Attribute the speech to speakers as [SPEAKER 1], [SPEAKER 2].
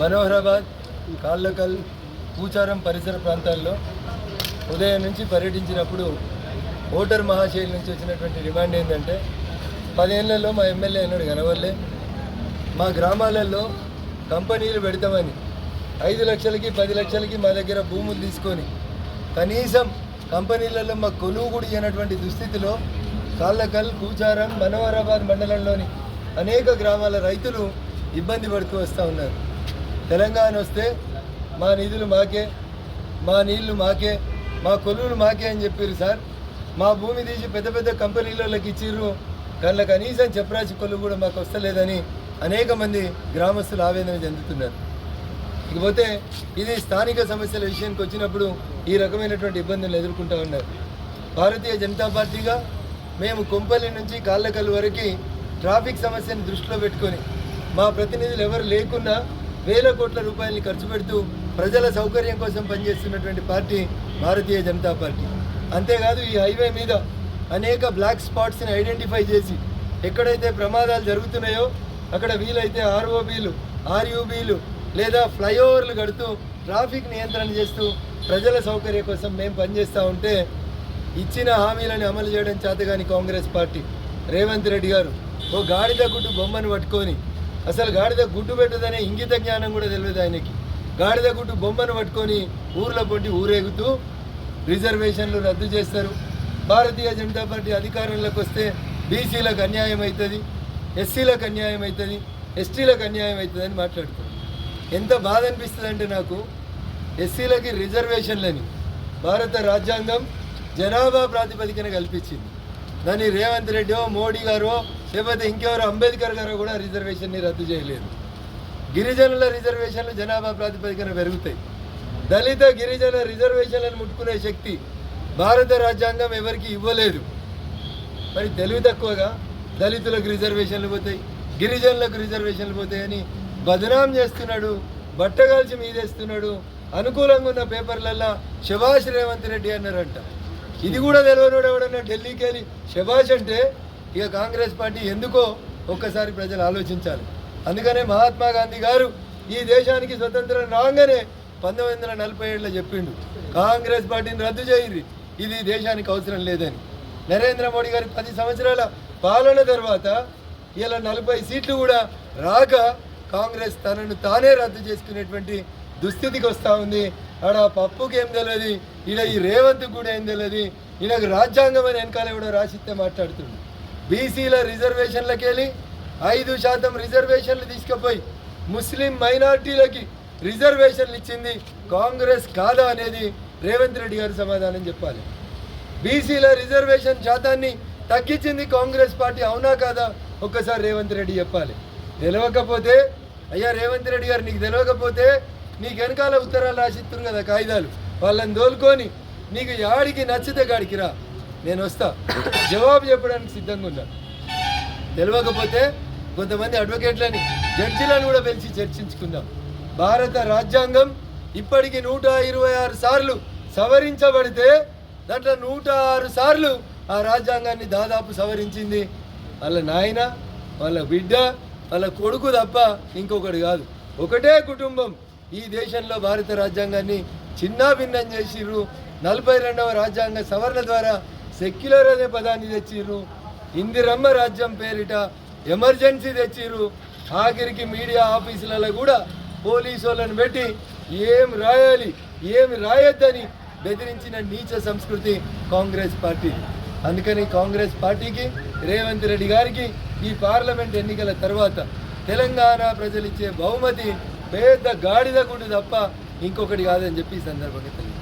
[SPEAKER 1] మనోహరాబాద్, కాళ్ళకల్, పూచారం పరిసర ప్రాంతాల్లో ఉదయం నుంచి పర్యటించినప్పుడు ఓటర్ మహాశైలి నుంచి వచ్చినటువంటి డిమాండ్ ఏంటంటే 10 ఏళ్లలో మా ఎమ్మెల్యే అన్నాడు కనవల్లే మా గ్రామాలలో కంపెనీలు పెడతామని 5 లక్షలకి 10 లక్షలకి మా దగ్గర భూములు తీసుకొని కనీసం కంపెనీలలో మా కొలువు కూడా ఇవ్వనటువంటి దుస్థితిలో కాళ్ళకల్, పూచారం, మనోహరాబాద్ మండలంలోని అనేక గ్రామాల రైతులు ఇబ్బంది పడుతూ వస్తూ ఉన్నారు. తెలంగాణ వస్తే మా నిధులు మాకే, మా నీళ్లు మాకే, మా కొలువులు మాకే అని చెప్పారు సార్. మా భూమి తీసి పెద్ద పెద్ద కంపెనీలకి ఇచ్చిర్రు, కళ్ళ కనీసం చెప్రాచి కొలువు కూడా మాకు వస్తలేదని అనేక మంది గ్రామస్తులు ఆవేదన చెందుతున్నారు. ఇకపోతే ఇది స్థానిక సమస్యల విషయానికి వచ్చినప్పుడు ఈ రకమైనటువంటి ఇబ్బందులు ఎదుర్కొంటూ ఉన్నారు. భారతీయ జనతా పార్టీగా మేము కొంపల్లి నుంచి కాళ్ళకల్ వరకు ట్రాఫిక్ సమస్యను దృష్టిలో పెట్టుకొని మా ప్రతినిధులు ఎవరు లేకున్నా వేల కోట్ల రూపాయలని ఖర్చు పెడుతూ ప్రజల సౌకర్యం కోసం పనిచేస్తున్నటువంటి పార్టీ భారతీయ జనతా పార్టీ. అంతేకాదు ఈ హైవే మీద అనేక బ్లాక్ స్పాట్స్ని ఐడెంటిఫై చేసి ఎక్కడైతే ప్రమాదాలు జరుగుతున్నాయో అక్కడ వీలైతే ఆర్ఓబీలు, ఆర్యూబీలు లేదా ఫ్లైఓవర్లు కడుతూ ట్రాఫిక్ నియంత్రణ చేస్తూ ప్రజల సౌకర్యం కోసం మేము పనిచేస్తూ ఉంటే ఇచ్చిన హామీలను అమలు చేయడం చేతగాని కాంగ్రెస్ పార్టీ రేవంత్ రెడ్డి గారు ఓ గాడిద గుడ్డు బొమ్మను పట్టుకొని, అసలు గాడిద గుడ్డు పెట్టదనే ఇంగిత జ్ఞానం కూడా తెలియదు ఆయనకి, గాడిద గుడ్డు బొమ్మను పట్టుకొని ఊర్లో పొంటి ఊరేగుతూ రిజర్వేషన్లు రద్దు చేస్తారు, భారతీయ జనతా పార్టీ అధికారంలోకి వస్తే బీసీలకు అన్యాయం అవుతుంది, ఎస్సీలకు అన్యాయం అవుతుంది, ఎస్టీలకు అన్యాయం అవుతుంది అని మాట్లాడుతారు. ఎంత బాధ అనిపిస్తుంది అంటే నాకు, ఎస్సీలకి రిజర్వేషన్లని భారత రాజ్యాంగం జనాభా ప్రాతిపదికన కల్పించింది. దాన్ని రేవంత్ రెడ్డో, మోడీ గారో, లేకపోతే ఇంకెవరో అంబేద్కర్ గారో కూడా రిజర్వేషన్ని రద్దు చేయలేదు. గిరిజనుల రిజర్వేషన్లు జనాభా ప్రాతిపదికన పెరుగుతాయి. దళిత గిరిజన రిజర్వేషన్లను ముట్టుకునే శక్తి భారత రాజ్యాంగం ఎవరికి ఇవ్వలేదు. మరి తెలివి తక్కువగా దళితులకు రిజర్వేషన్లు పోతాయి, గిరిజనులకు రిజర్వేషన్లు పోతాయని బదనాం చేస్తున్నాడు, బట్టగాల్చి మీదేస్తున్నాడు. అనుకూలంగా ఉన్న పేపర్లల్లో శభాష్ రేవంత్ రెడ్డి అన్నారంట. ఇది కూడా తెలియనోడు ఎవడన్నా ఢిల్లీకి వెళ్ళి శభాష్ అంటే ఇక కాంగ్రెస్ పార్టీ ఎందుకో ఒక్కసారి ప్రజలు ఆలోచించాలి. అందుకనే మహాత్మా గాంధీ గారు ఈ దేశానికి స్వతంత్రం రాగానే 1947లో చెప్పిండు, కాంగ్రెస్ పార్టీని రద్దు చేయరు, ఇది దేశానికి అవసరం లేదని. నరేంద్ర మోడీ గారి 10 సంవత్సరాల పాలన తర్వాత ఇలా 40 సీట్లు కూడా రాక కాంగ్రెస్ తనను తానే రద్దు చేసుకునేటువంటి దుస్థితికి వస్తూ ఉంది. ఆడ పప్పుకి ఏం తెలియదు, ఈడ ఈ రేవంత్ కూడా ఏం తెలియదు, ఈయనకు రాజ్యాంగం అని వెనకాల ఎవడో రాసిస్తే మాట్లాడుతుంది. బీసీల రిజర్వేషన్లకి వెళ్ళి 5% రిజర్వేషన్లు తీసుకుపోయి ముస్లిం మైనార్టీలకి రిజర్వేషన్లు ఇచ్చింది కాంగ్రెస్ కాదా అనేది రేవంత్ రెడ్డి గారు సమాధానం చెప్పాలి. బీసీల రిజర్వేషన్ శాతాన్ని తగ్గించింది కాంగ్రెస్ పార్టీ అవునా కాదా ఒక్కసారి రేవంత్ రెడ్డి చెప్పాలి. తెలియకపోతే అయ్యా రేవంత్ రెడ్డి గారు నీకు తెలియకపోతే నీకు వెనకాల ఉత్తరాలు రాసిస్తున్నారు కదా కాగితాలు, వాళ్ళని దోలుకొని నీకు యాడికి నచ్చితే గాడికి రా, నేను వస్తా, జవాబు చెప్పడానికి సిద్ధంగా ఉన్నా. తెలియకపోతే కొంతమంది అడ్వకేట్లని, జడ్జిలను కూడా పిలిచి చర్చించుకుందాం. భారత రాజ్యాంగం ఇప్పటికి 126 సార్లు సవరించబడితే దాంట్లో 106 సార్లు ఆ రాజ్యాంగాన్ని దాదాపు సవరించింది వాళ్ళ నాయన, వాళ్ళ బిడ్డ, వాళ్ళ కొడుకు తప్ప ఇంకొకటి కాదు. ఒకటే కుటుంబం ఈ దేశంలో భారత రాజ్యాంగాన్ని చిన్నాభిన్నం చేసిర్రు. 42వ రాజ్యాంగ సవరణ ద్వారా సెక్యులర్ అనే పదాన్ని తెచ్చిర్రు. ఇందిరమ్మ రాజ్యం పేరిట ఎమర్జెన్సీ తెచ్చిర్రు. ఆఖరికి మీడియా ఆఫీసులలో కూడా పోలీసు వాళ్ళని పెట్టి ఏం రాయాలి ఏమి రాయొద్దని బెదిరించిన నీచ సంస్కృతి కాంగ్రెస్ పార్టీ. అందుకని కాంగ్రెస్ పార్టీకి, రేవంత్ రెడ్డి గారికి ఈ పార్లమెంట్ ఎన్నికల తర్వాత తెలంగాణ ప్రజలిచ్చే బహుమతి పెద్ద గాడిద గుండు తప్ప ఇంకొకటి కాదని చెప్పి ఈ సందర్భంగా తెలియదు.